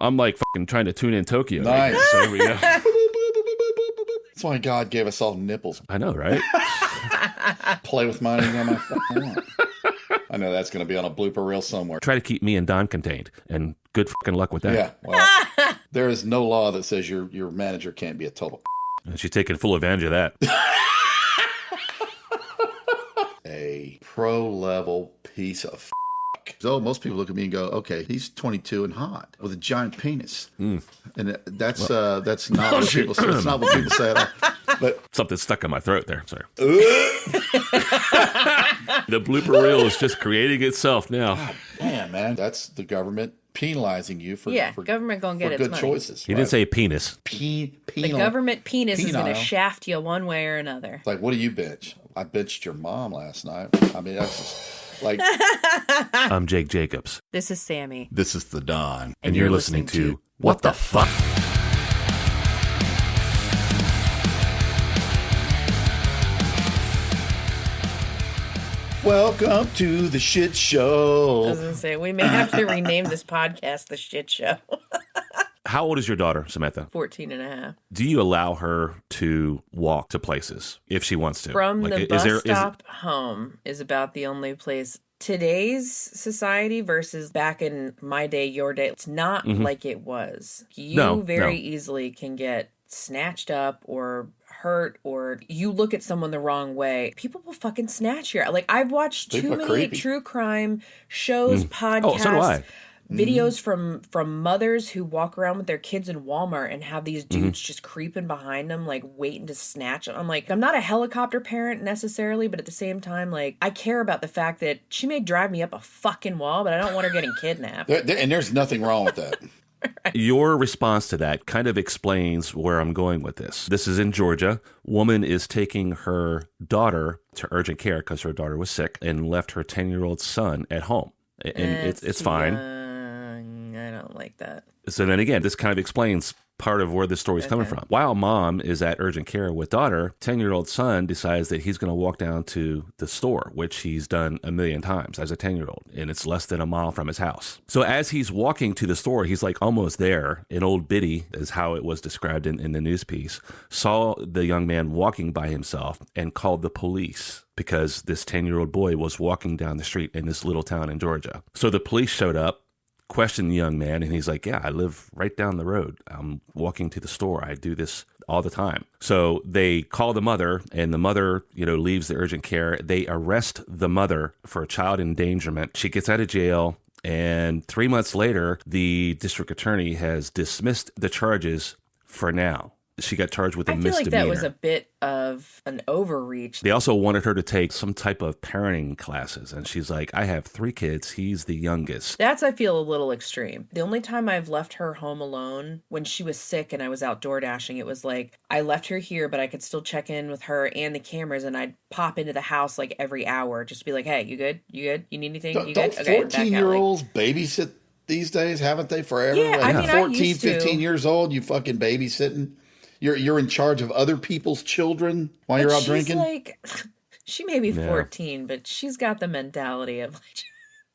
I'm like fucking trying to tune in Tokyo. Nice. Right, so here we go. That's why God gave us all nipples. I know, right? Play with mine anytime my fucking want. I know that's going to be on a blooper reel somewhere. Try to keep me and Don contained, and good fucking luck with that. Yeah, well, there is no law that says your manager can't be a total. And she's taking full advantage of that. A pro-level piece of So most people look at me and go, okay, he's 22 and hot with a giant penis. And that's not what people say. That's not what people say at all. But something stuck in my throat there. Sorry. The blooper reel is just creating itself now. God damn, man. That's the government penalizing you for government gonna get its good money. Choices. He didn't say penis. The government penis is going to shaft you one way or another. Like, what do you bitch? I bitched your mom last night. I mean, that's just like... I'm Jake Jacobs. This is Sammy. This is the Don. And you're listening to What the Fuck? Welcome to the shit show. I was going to say, we may have to rename this podcast The Shit Show. How old is your daughter, Samantha? 14 and a half. Do you allow her to walk to places if she wants to? From the bus stop home is about the only place. Today's society versus back in my day, your day, it's not like it was. You very easily can get snatched up or hurt, or you look at someone the wrong way, people will fucking snatch you. Like, I've watched too many true crime shows, podcasts. Oh, so do I. Videos from mothers who walk around with their kids in Walmart and have these dudes just creeping behind them, like waiting to snatch them. I'm like, I'm not a helicopter parent necessarily, but at the same time, like, I care about the fact that she may drive me up a fucking wall, but I don't want her getting kidnapped. And there's nothing wrong with that. Your response to that kind of explains where I'm going with this. This is in Georgia. Woman is taking her daughter to urgent care because her daughter was sick and left her 10-year-old son at home. And it's fine. I don't like that. So then again, this kind of explains part of where this story's coming from. While mom is at urgent care with daughter, 10-year-old son decides that he's going to walk down to the store, which he's done a million times as a 10-year-old, and it's less than a mile from his house. So as he's walking to the store, he's like almost there. An old biddy, is how it was described in the news piece, saw the young man walking by himself and called the police because this 10-year-old boy was walking down the street in this little town in Georgia. So the police showed up, questioned the young man, and he's like, yeah, I live right down the road. I'm walking to the store. I do this all the time. So they call the mother, and the mother, leaves the urgent care. They arrest the mother for child endangerment. She gets out of jail, and 3 months later, the district attorney has dismissed the charges for now. She got charged with a misdemeanor. I feel like that was a bit of an overreach. They also wanted her to take some type of parenting classes. And she's like, I have 3 kids. He's the youngest. That's, I feel, a little extreme. The only time I've left her home alone when she was sick and I was out door dashing, it was like, I left her here, but I could still check in with her and the cameras, and I'd pop into the house like every hour just to be like, hey, you good? You good? You need anything? You good? Okay, 14-year-olds babysit these days, haven't they, forever? Yeah, I mean, 14, 15 years old, you fucking babysitting. You're in charge of other people's children while you're out drinking? Like, she may be 14, but she's got the mentality of, like,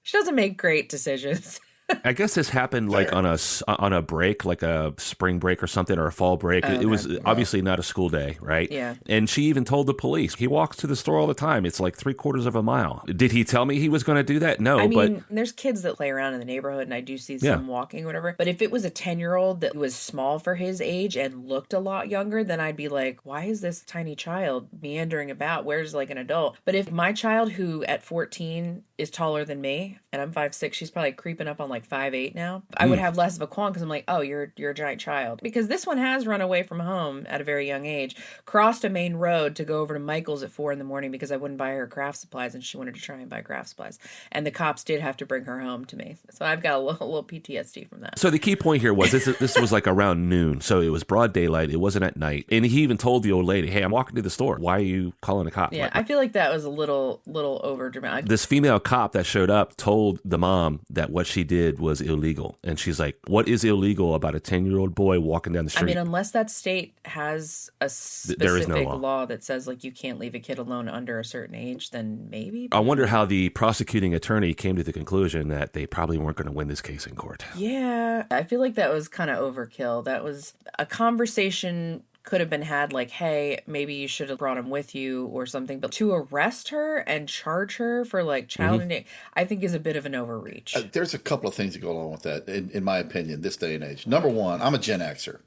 she doesn't make great decisions. I guess this happened like on a break, like a spring break or something, or a fall break. It was obviously not a school day, right? Yeah. And she even told the police, he walks to the store all the time. It's like 3/4 of a mile. Did he tell me he was going to do that? No, I mean, there's kids that play around in the neighborhood, and I do see some walking or whatever. But if it was a 10-year-old that was small for his age and looked a lot younger, then I'd be like, why is this tiny child meandering about? Where's like an adult? But if my child, who at 14 is taller than me, and I'm 5'6", she's probably creeping up on like 5'8" now, I would have less of a qualm because I'm like, oh, you're a giant child. Because this one has run away from home at a very young age, crossed a main road to go over to Michael's at 4 a.m. because I wouldn't buy her craft supplies, and she wanted to try and buy craft supplies. And the cops did have to bring her home to me. So I've got a little PTSD from that. So the key point here was this was like around noon. So it was broad daylight. It wasn't at night. And he even told the old lady, hey, I'm walking to the store. Why are you calling the cop? Yeah, I feel like that was a little over dramatic. This female cop cop that showed up told the mom that what she did was illegal. And she's like, what is illegal about a 10-year-old boy walking down the street? I mean, unless that state has a specific law that says, like, you can't leave a kid alone under a certain age, then maybe. I wonder how the prosecuting attorney came to the conclusion that they probably weren't going to win this case in court. Yeah, I feel like that was kind of overkill. That was a conversation could have been had like, hey, maybe you should have brought him with you or something. But to arrest her and charge her for like child endangerment, I think is a bit of an overreach. There's a couple of things that go along with that, in my opinion, this day and age. Number one, I'm a Gen Xer,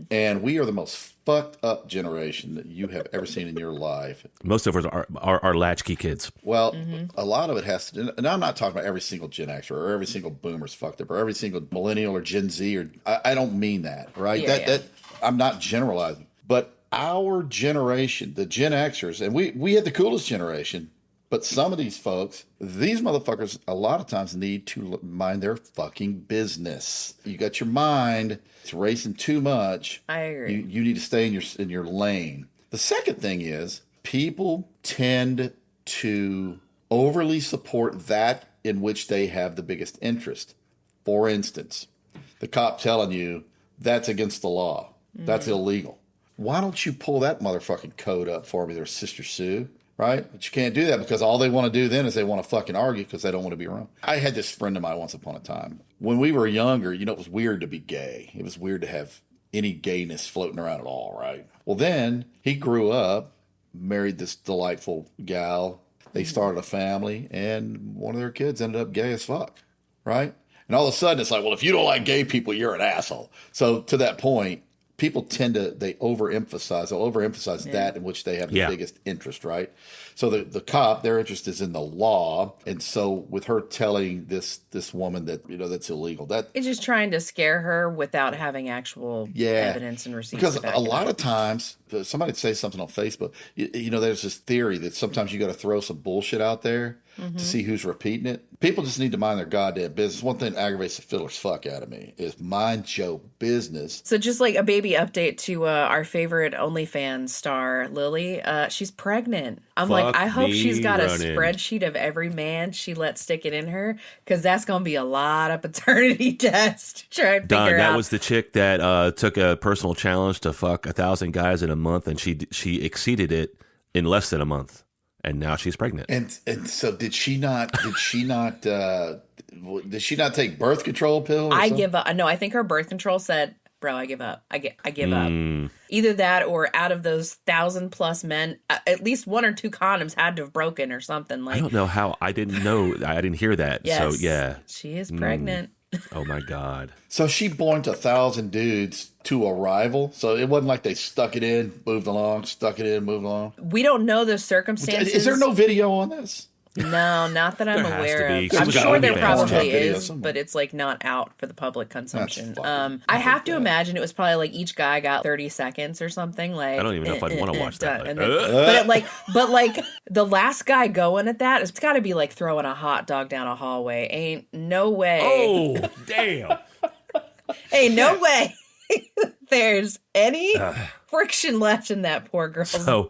and we are the most fucked up generation that you have ever seen in your life. Most of us are latchkey kids. Well, a lot of it has to, and I'm not talking about every single Gen Xer or every single boomer's fucked up or every single millennial or Gen Z, or I don't mean that, right? That I'm not generalizing, but our generation, the Gen Xers, and we had the coolest generation, but some of these folks, these motherfuckers, a lot of times need to mind their fucking business. You got your mind, it's racing too much. I agree. You need to stay in your lane. The second thing is people tend to overly support that in which they have the biggest interest. For instance, the cop telling you that's against the law. That's illegal. Why don't you pull that motherfucking code up for me there, Sister Sue? Right? But you can't do that because all they want to do then is they want to fucking argue because they don't want to be wrong. I had this friend of mine once upon a time. When we were younger, it was weird to be gay. It was weird to have any gayness floating around at all, right? Well, then he grew up, married this delightful gal. They started a family, and one of their kids ended up gay as fuck, right? And all of a sudden, it's like, well, if you don't like gay people, you're an asshole. So to that point, people tend to, they'll overemphasize that in which they have the biggest interest, right? So the cop, their interest is in the law. And so with her telling this woman that, that's illegal, that it's just trying to scare her without having actual evidence and receipts. Because a lot of times, somebody say something on Facebook, there's this theory that sometimes you got to throw some bullshit out there to see who's repeating it. People just need to mind their goddamn business. One thing that aggravates the fiddler's fuck out of me is mind your business. So just like a baby update to our favorite OnlyFans star, Lily. She's pregnant. I hope she's got a spreadsheet of every man she lets stick it in her, because that's going to be a lot of paternity tests to try and figure out. That was the chick that took a personal challenge to fuck 1,000 guys in a month, and she exceeded it in less than a month. And now she's pregnant. And so did she not take birth control pills? I give up. No, I think her birth control said, bro, I give up. I give up. Either that or out of those 1,000+ men, at least 1 or 2 condoms had to have broken or something. I don't know how. I didn't hear that. Yes, so yeah. She is pregnant. Oh my God. So she boinked 1,000 dudes to a rival. So it wasn't like they stuck it in, moved along, stuck it in, moved along. We don't know the circumstances. Is there no video on this? No, not that I'm aware of. I'm sure there probably is, but it's like not out for the public consumption. I have to imagine it was probably like each guy got 30 seconds or something. Like I don't even know if I'd want to watch that. But the last guy going at that, it's got to be like throwing a hot dog down a hallway. Ain't no way. Oh damn! Ain't no way. There's any friction left in that poor girl. So.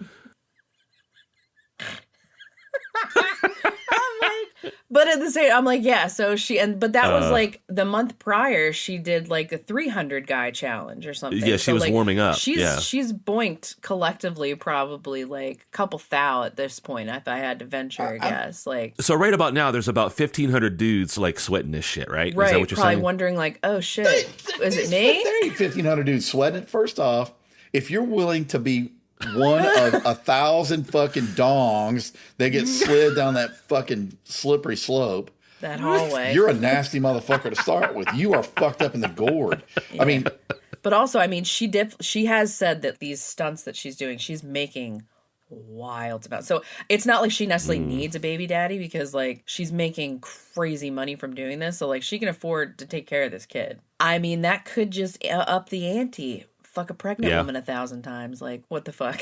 But at the same, I'm like, yeah. So but that was like the month prior. She did like a 300 guy challenge or something. Yeah, she was warming up. She's boinked collectively probably like a couple thou at this point. If I had to venture, I guess. So right about now, there's about 1,500 dudes like sweating this shit, right? Right. Is that what you're probably saying? wondering like, oh shit, is it me? There ain't 1,500 dudes sweating it. First off, if you're willing to be one of 1,000 fucking dongs that get slid down that fucking slippery slope, that hallway, you're a nasty motherfucker to start with. You are fucked up in the gourd. Yeah. I mean, but also, I mean, she has said that these stunts that she's doing, she's making wild about. So it's not like she necessarily needs a baby daddy, because like she's making crazy money from doing this. So like she can afford to take care of this kid. I mean, that could just up the ante. Fuck a pregnant woman 1,000 times. Like, what the fuck?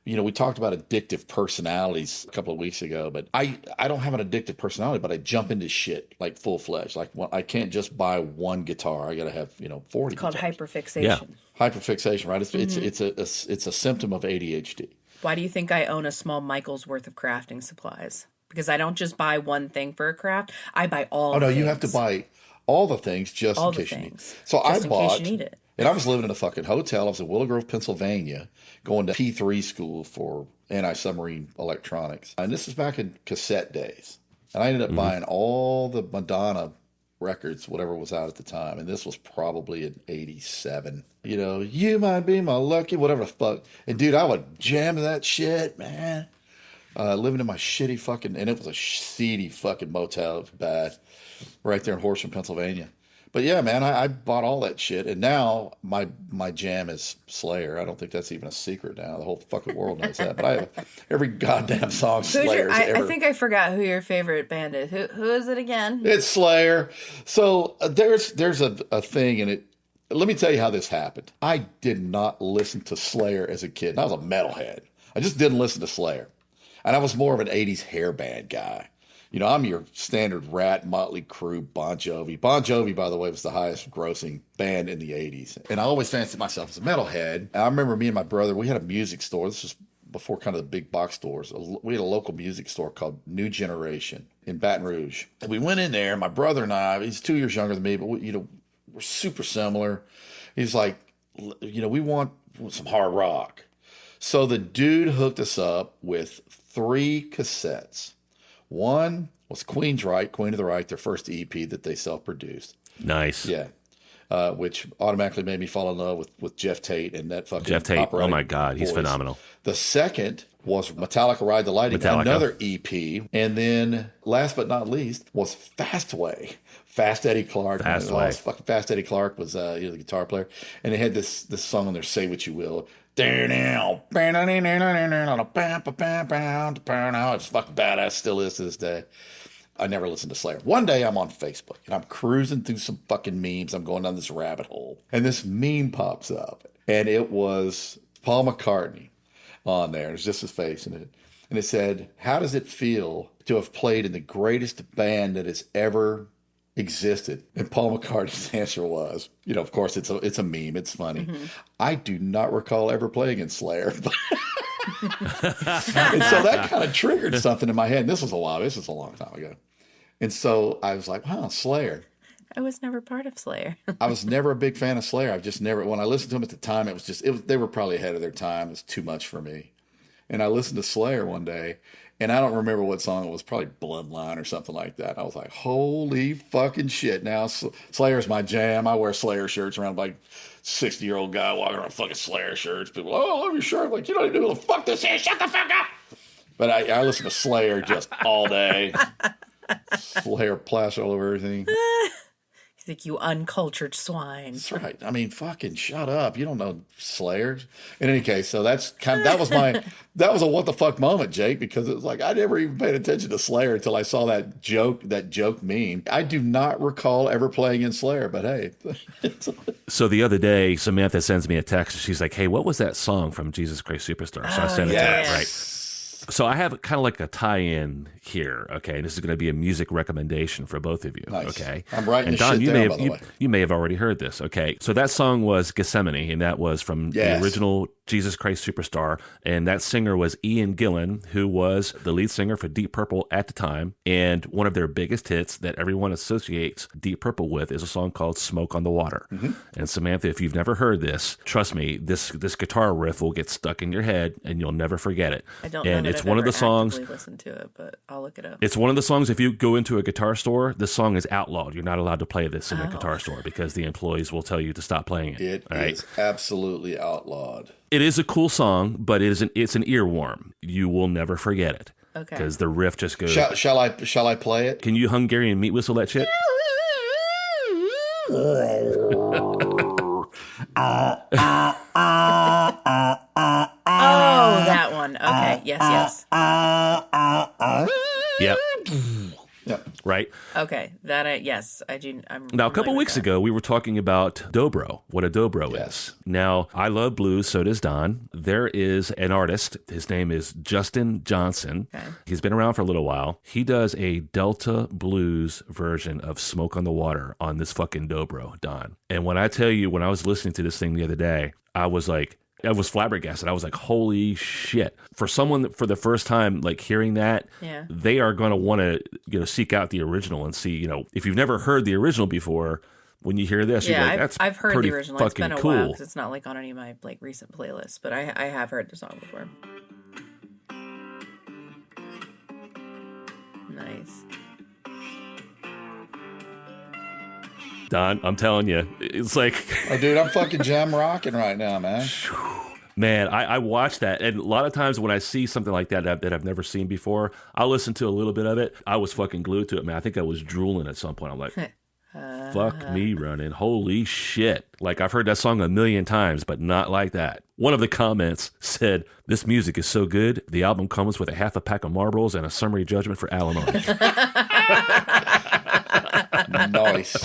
We talked about addictive personalities a couple of weeks ago, but I don't have an addictive personality, but I jump into shit like full-fledged. Like, I can't just buy one guitar. I got to have, 40 It's called guitars. hyperfixation. Yeah. Hyperfixation, right? It's a symptom of ADHD. Why do you think I own a small Michael's worth of crafting supplies? because I don't just buy one thing for a craft. I buy all. Oh no, things. you have to buy all the things just all in case you need. So just I in bought. Case you need it. And I was living in a fucking hotel. I was in Willow Grove, Pennsylvania, going to P3 school for anti-submarine electronics. And this is back in cassette days. And I ended up buying all the Madonna records, whatever was out at the time. And this was probably in 87. You know, you might be my lucky, whatever the fuck. And dude, I would jam to that shit, man. Living in my shitty fucking, and it was a seedy fucking motel. It was bad. Right there in Horsham, Pennsylvania. But yeah, man, I bought all that shit, and now my jam is Slayer. I don't think that's even a secret now. The whole fucking world knows that. But I have every goddamn song Slayer's ever. I think I forgot who your favorite band is. Who is it again? It's Slayer. So there's a thing, and let me tell you how this happened. I did not listen to Slayer as a kid. I was a metalhead. I just didn't listen to Slayer, and I was more of an '80s hair band guy. You know, I'm your standard Rat, Motley Crue, Bon Jovi. Bon Jovi, by the way, was the highest grossing band in the 80s. And I always fancied myself as a metalhead. And I remember me and my brother, we had a music store. This was before kind of the big box stores. We had a local music store called New Generation in Baton Rouge. And we went in there, my brother and I, he's 2 years younger than me, but we're super similar. He's like, we want some hard rock. So the dude hooked us up with 3 cassettes. One was Queen's Right, Queen of the Right, their first EP that they self-produced. Nice. Yeah. Which automatically made me fall in love with Jeff Tate and that fucking Jeff Tate. Oh my God, he's voice. Phenomenal. The second was Metallica Ride the Lightning, another EP. And then last but not least was Fastway. Fast Eddie Clark. Fast Eddie Clark was the guitar player. And they had this song on there, Say What You Will. It's fucking badass, still is to this day. I never listened to Slayer. One day I'm on Facebook and I'm cruising through some fucking memes. I'm going down this rabbit hole and this meme pops up and it was Paul McCartney on there. It's just his face in it. And it said, how does it feel to have played in the greatest band that has ever existed? And Paul McCartney's answer was, of course it's a meme, it's funny. Mm-hmm. I do not recall ever playing in Slayer. And so that kind of triggered something in my head. And this was a long time ago. And so I was like, wow, Slayer. I was never part of Slayer. I was never a big fan of Slayer. When I listened to them at the time, they were probably ahead of their time. It was too much for me. And I listened to Slayer one day, and I don't remember what song it was, probably Bloodline or something like that. I was like, holy fucking shit. Now Slayer's my jam. I wear Slayer shirts around like 60-year-old guy walking around fucking Slayer shirts. People, I love your shirt. I'm like, you don't even know what the fuck this is. Shut the fuck up. But I listen to Slayer just all day. Slayer plaster all over everything. He's like, you uncultured swine. That's right. I mean, fucking shut up. You don't know Slayer. In any case, so that was a what the fuck moment, Jake, because it was like I never even paid attention to Slayer until I saw that joke meme. I do not recall ever playing in Slayer, but hey. So the other day, Samantha sends me a text. She's like, hey, what was that song from Jesus Christ Superstar? So I sent it to her, right? So I have kind of like a tie-in here, okay? This is going to be a music recommendation for both of you, nice. Okay? I'm writing and Don, shit you down, by the way. You may have already heard this, okay? So that song was Gethsemane, and that was from the original Jesus Christ Superstar, and that singer was Ian Gillan, who was the lead singer for Deep Purple at the time, and one of their biggest hits that everyone associates Deep Purple with is a song called Smoke on the Water. Mm-hmm. And Samantha, if you've never heard this, trust me, this guitar riff will get stuck in your head, and you'll never forget it. I don't and know that it's I've one of ever the songs. Listen to it, but I'll look it up. It's one of the songs. If you go into a guitar store, this song is outlawed. You're not allowed to play this in a guitar store because the employees will tell you to stop playing it. It is absolutely outlawed. It is a cool song, but it's an earworm. You will never forget it. Okay. Because the riff just goes. Shall I play it? Can you Hungarian meat whistle that shit? Oh, that one. Okay. Yes. Yep. Yeah. Right. Okay. Yes, I do. Now, a couple weeks ago, we were talking about dobro, what a dobro is. Now, I love blues, so does Don. There is an artist. His name is Justin Johnson. Okay. He's been around for a little while. He does a Delta blues version of Smoke on the Water on this fucking dobro, Don. And when I tell you, when I was listening to this thing the other day, I was like, I was flabbergasted. I was like, holy shit. For someone that, for the first time, like hearing that, they are going to want to, seek out the original and see, if you've never heard the original before, when you hear this, you're like, that's I've heard pretty the original. fucking It's been a cool. while because it's not like on any of my like recent playlists, but I have heard the song before. Nice. Don, I'm telling you, it's like... Oh, dude, I'm fucking jam rocking right now, man. Man, I watch that, and a lot of times when I see something like that I've never seen before, I'll listen to a little bit of it. I was fucking glued to it, man. I think I was drooling at some point. I'm like, fuck me running. Holy shit. Like, I've heard that song a million times, but not like that. One of the comments said, this music is so good, the album comes with a half a pack of Marlboros and a summary judgment for Alimony. Nice.